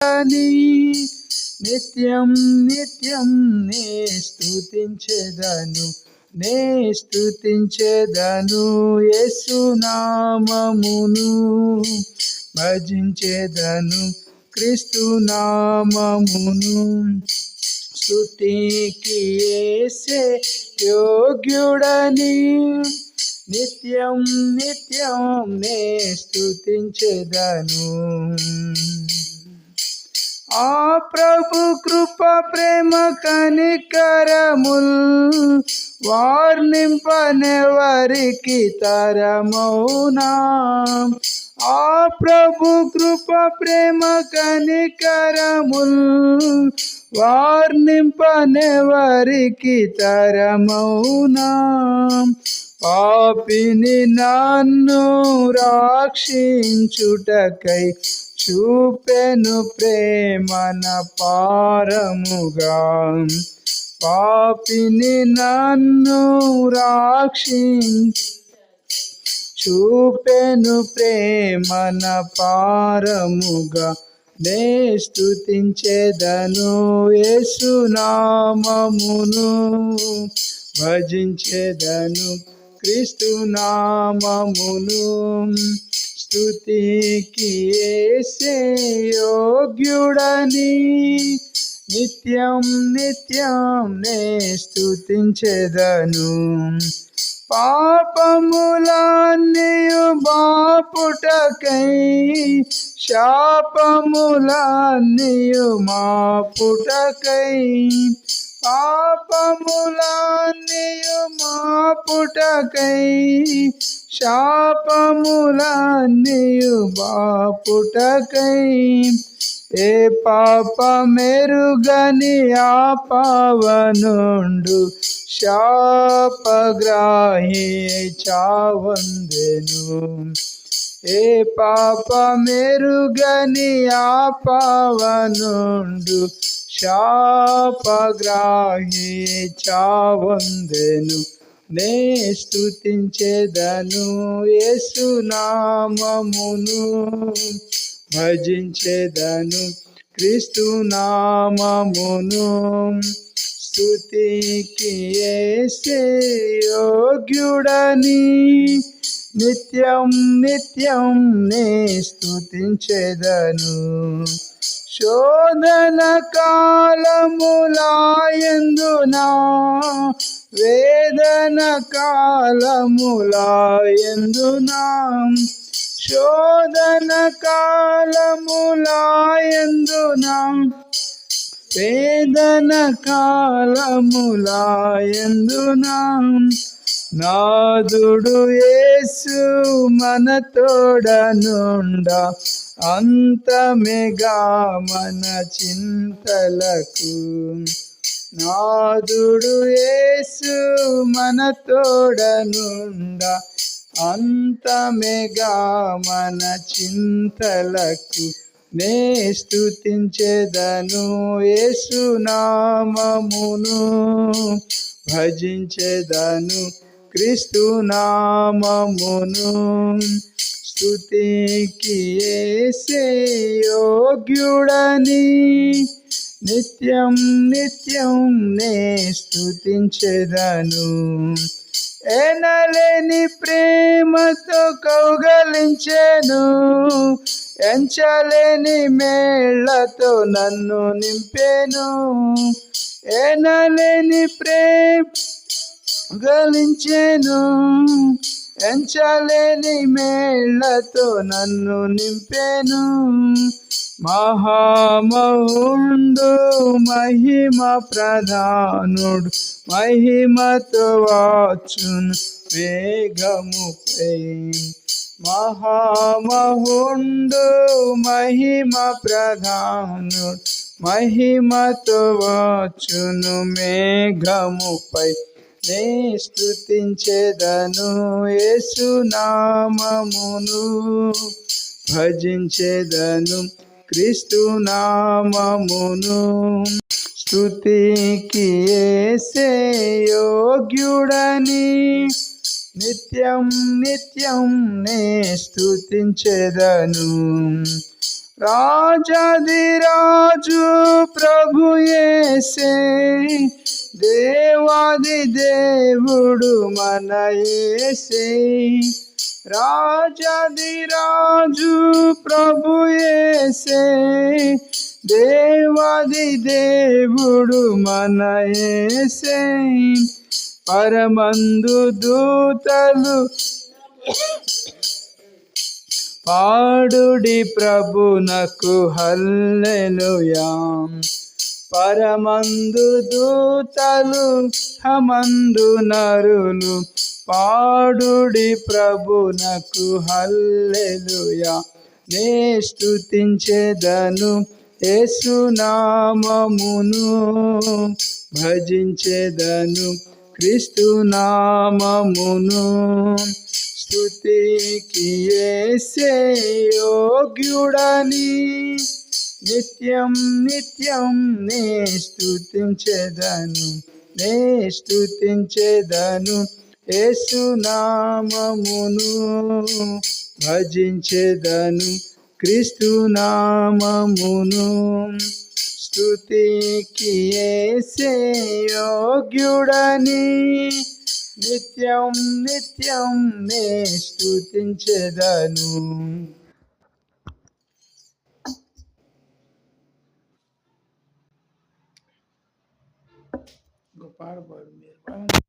అని నిత్యం నిత్యం నే స్తుతించెదను, నే స్తుతించెదను. యేసు నామమును భజించెదను, క్రీస్తు నామమును. స్తుతికి యేసే యోగ్యుడని నిత్యం నిత్యం నే స్తుతించెదను. ఆ ప్రభు కృప ప్రేమ కనికరముల్ వర్ణింపనెవరికి తరమౌనా. ఆ ప్రభు కృప ప్రేమ కనికరముల్ వర్ణింపనెవరికి తరమౌనా. పాపిని నన్ను రక్షించుటకై చూపెను ప్రేమన పారముగా. పాపిని నన్ను చూపెను ప్రేమన పారముగా. నే స్తుతించెదను, యేసు నామమును భజించెదను, క్రీస్తు నామమును. స్తుతికి యేసే యోగ్యుడని నిత్యం నిత్యం నే స్తుతించెదను. పాపములన్నీయు బాపుటకై శాపములన్నీయు మాపుటకై. పాపములన్నీయు మాపుటకై శాపములన్నీయు బాపుటకై. ఏ పాపమెరుగని ఆ పావనుండు శాపగ్రాహి చావందెను. ఏ పాపమెరుగని ఆ పావనుండు శాపగ్రాహి చావందెను. నే స్తుతించెదను, యేసు నామమును భజించెదను, క్రీస్తు నామమును. స్తుతికి యేసే యోగ్యుడని నిత్యం నిత్యం నే స్తుతించెదను. శోధన కాలములాయందునా వేదన కాలములాయందునా. శోధన కాలములాయందునా వేదన కాలములాయందునా. నాదుడు యేసు మన తోడనుండా అంతమేగా మన చింతలకు. నాదుడు యేసు మన తోడనుండా అంతమేగా మన చింతలకు. నే స్తుతించెదను, యేసు నామమును భజించెదను, క్రీస్తు నామమును. స్తుతికి యేసే యోగ్యుడని నిత్యం నిత్యం నే స్తుతించెదను. ఎనలేని ప్రేమతో కౌగలించెను, ఎంచలేని మేళ్లతో నన్ను నింపెను. ఎనలేని ప్రేమ గలించెను, ఎంచలేని మేళ్లతో నన్ను నింపెను. మహామహుండు మహిమ ప్రధానుడు మహిమతో వచ్చును వేగముపై. మహామహుండు మహిమ ప్రధానుడు మహిమతో వచ్చును మేఘముపై. నే స్తుతించెదను, యేసు నామమును భజించెదను, క్రీస్తు నామమును. స్తుతికి యేసే యోగ్యుడని నిత్యం నిత్యం నే స్తుతించెదను. రాజాదిరాజు ప్రభు యేసే, దేవాది దేవుడు మన యేసే. రాజాదిరాజు ప్రభు యేసే, దేవాది దేవుడు మన యేసే. పరమందు దూతలు పాడుడి ప్రభునకు హల్లెలూయా. పరమందు దూతలు హమందు నరులు పాడుడి ప్రభునకు హల్లెలూయా. నే స్తుతించెదను యేసునామమును, భజించెదను క్రీస్తు నామమును. స్తుతికి యేసే యోగ్యుడని నిత్యం నిత్యం నే స్తుతించెదను, నే స్తుతించెదను యేసునామమును, భజించెదను క్రీస్తు నామమును. స్తుతికి యేసే యోగ్యుడని నిత్యం నిత్యం నే స్తుతించెదను. పాడబాడు మీరు.